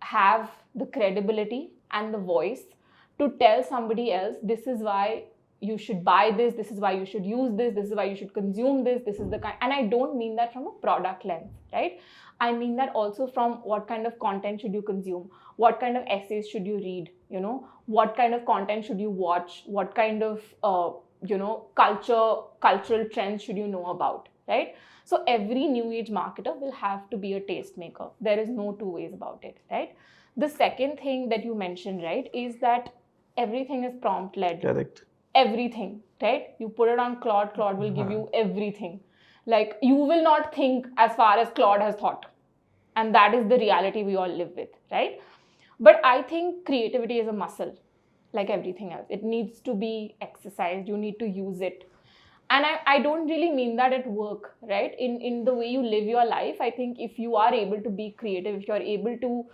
have the credibility and the voice to tell somebody else, this is why you should buy this, this is why you should use this, this is why you should consume this, this is the kind. And I don't mean that from a product lens, right? I mean that also from what kind of content should you consume, what kind of essays should you read, what kind of content should you watch, what kind of cultural trends should you know about, right? So every new age marketer will have to be a tastemaker. There is no two ways about it, right? The second thing that you mentioned, right, is that everything is prompt led. Correct. Everything, right? You put it on Claude, Claude will give you everything. Like, you will not think as far as Claude has thought. And that is the reality we all live with, right? But I think creativity is a muscle, like everything else. It needs to be exercised. You need to use it. And I don't really mean that at work, right? In the way you live your life, I think if you are able to be creative, if you're able to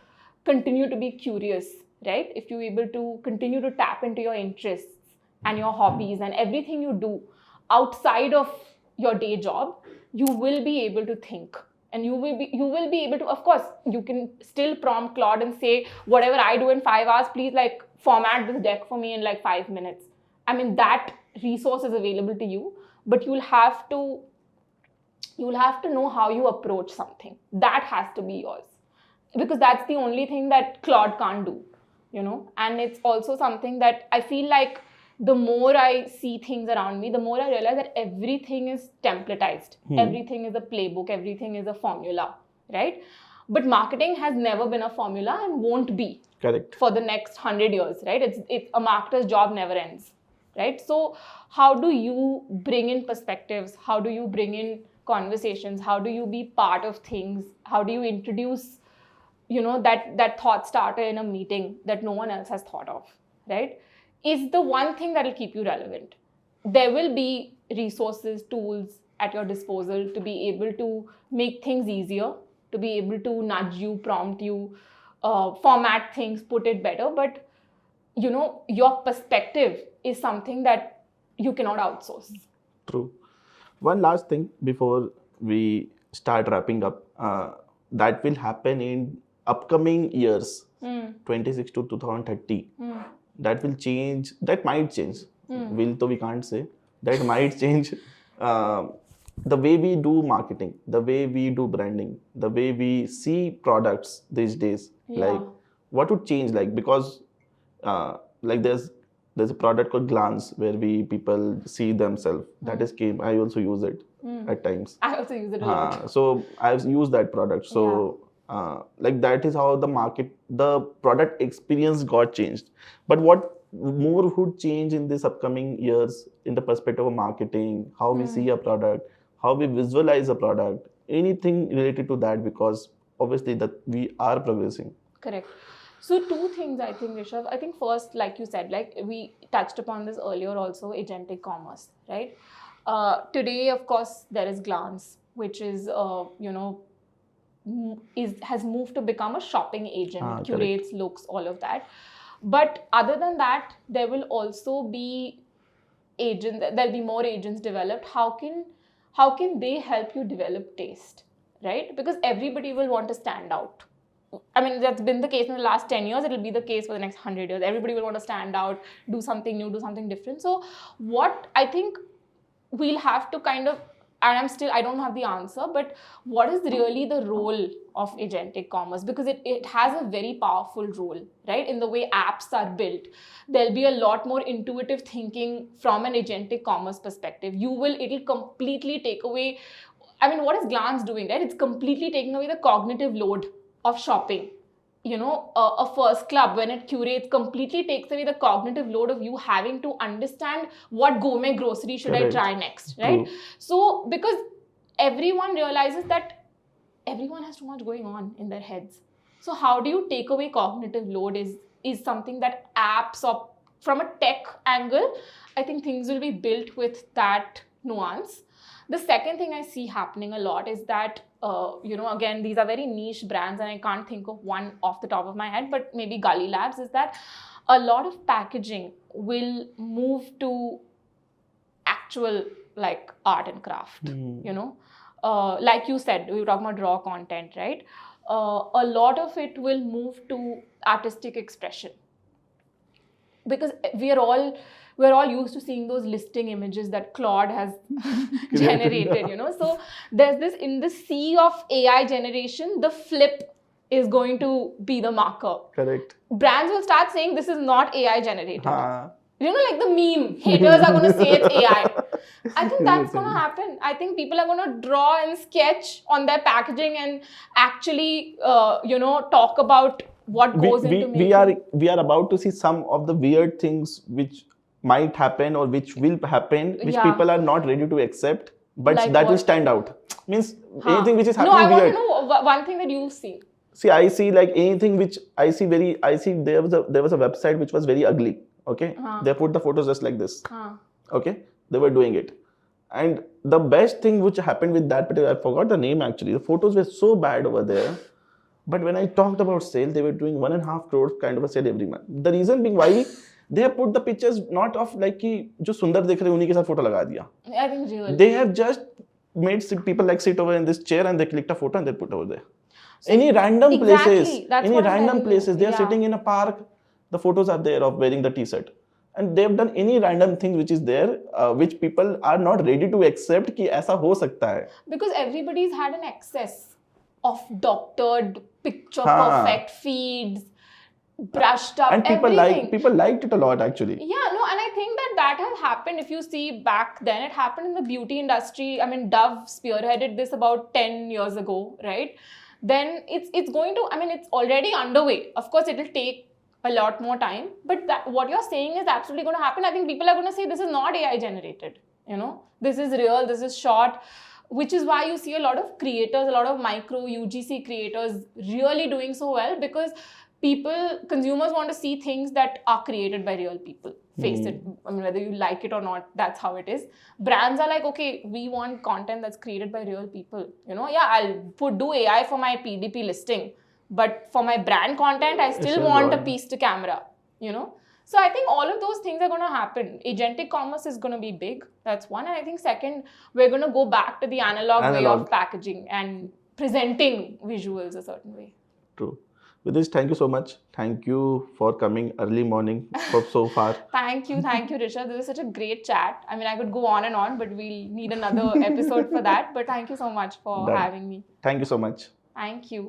continue to be curious, right? If you're able to continue to tap into your interests and your hobbies and everything you do outside of your day job, you will be able to think. And you will be able to, of course, you can still prompt Claude and say, whatever I do in 5 hours, please like format this deck for me in like 5 minutes. I mean, that resource is available to you, but you'll have to know how you approach something. That has to be yours, because that's the only thing that Claude can't do, and it's also something that I feel like the more I see things around me, the more I realize that everything is templatized. Everything is a playbook. Everything is a formula, right? But marketing has never been a formula and won't be. Correct. For the next 100 years, right? It's a marketer's job never ends, right? So how do you bring in perspectives? How do you bring in conversations? How do you be part of things? How do you introduce, that thought starter in a meeting that no one else has thought of, right? Is the one thing that will keep you relevant. There will be resources, tools at your disposal to be able to make things easier, to be able to nudge you, prompt you, format things, put it better. But, your perspective is something that you cannot outsource. True. One last thing before we start wrapping up, that will happen in upcoming years, 26 to 2030. That will change. That might change. Will, though we can't say. That might change the way we do marketing, the way we do branding, the way we see products these days. Like, what would change? Like, because like there's a product called Glance where people see themselves. That is came. I also use it at times. I also use it a lot. So I've used that product. So like that is how the product experience got changed. But what more would change in this upcoming years in the perspective of marketing, how we see a product, how we visualize a product, anything related to that, because obviously that we are progressing. Correct. So two things I think, Rishav. I think first, like you said, like we touched upon this earlier also, agentic commerce, right? Today, of course, there is Glance, which is, has moved to become a shopping agent, curates, looks, all of that. But other than that, there will also be there'll be more agents developed. How can they help you develop taste, right? Because everybody will want to stand out. I mean, that's been the case in the last 10 years. It'll be the case for the next 100 years. Everybody will want to stand out, do something new, do something different. So what I think we'll have to kind of, and I don't have the answer, but what is really the role of agentic commerce? Because it has a very powerful role, right? In the way apps are built. There'll be a lot more intuitive thinking from an agentic commerce perspective. It'll completely take away, I mean, what is Glance doing, right? It's completely taking away the cognitive load of shopping. A First Club, when it curates, completely takes away the cognitive load of you having to understand what gourmet grocery should I try next, right? True. So, because everyone realizes that everyone has too much going on in their heads. So, how do you take away cognitive load is something that apps, or from a tech angle, I think things will be built with that nuance. The second thing I see happening a lot is that, again, these are very niche brands and I can't think of one off the top of my head, but maybe Gully Labs, is that a lot of packaging will move to actual like art and craft, like you said, we were talking about raw content, right? A lot of it will move to artistic expression, because we're all used to seeing those listing images that Claude has generated, So there's this, in the sea of AI generation, the flip is going to be the marker. Correct. Brands will start saying this is not AI generated. Like the meme, haters are going to say it's AI. I think that's going to happen. I think people are going to draw and sketch on their packaging and actually, talk about what goes into making. We are about to see some of the weird things which might happen or which will happen, which people are not ready to accept, but like that will stand out. Means anything which is happening weird. No, I want to know one thing that you see. See, I see like anything which I see there was a website which was very ugly. Okay, they put the photos just like this. Okay, they were doing it, and the best thing which happened with that particular, I forgot the name actually. The photos were so bad over there. But when I talked about sale, they were doing 1.5 crore kind of a sale every month. The reason being why they have put the pictures not of like कि जो सुंदर दिख रहे उन्हीं के साथ photo लगा दिया. I think really. They have just made people like sit over in this chair and they clicked a photo and they put over there. So any random places, they are sitting in a park. The photos are there of wearing the t-shirt, and they have done any random thing which is there, which people are not ready to accept कि ऐसा हो सकता है. Because everybody's had an excess of doctored, picture perfect feeds, brushed up, and people liked it a lot actually. Yeah, no, and I think that has happened. If you see back then, it happened in the beauty industry. I mean, Dove spearheaded this about 10 years ago, right? Then it's going to, I mean, it's already underway. Of course, it'll take a lot more time, but what you're saying is absolutely going to happen. I think people are going to say this is not AI generated. This is real. This is short. Which is why you see a lot of creators, a lot of micro UGC creators really doing so well, because consumers want to see things that are created by real people. Face it. I mean, whether you like it or not, that's how it is. Brands are like, okay, we want content that's created by real people. I'll do AI for my PDP listing, but for my brand content, I still want a piece to camera, So I think all of those things are going to happen. Agentic commerce is going to be big. That's one. And I think second, we're going to go back to the analog way of packaging and presenting visuals a certain way. True. With this, thank you so much. Thank you for coming early morning for so far. Thank you, Rishav. This was such a great chat. I mean, I could go on and on, but we'll need another episode for that. But thank you so much for having me. Thank you so much. Thank you.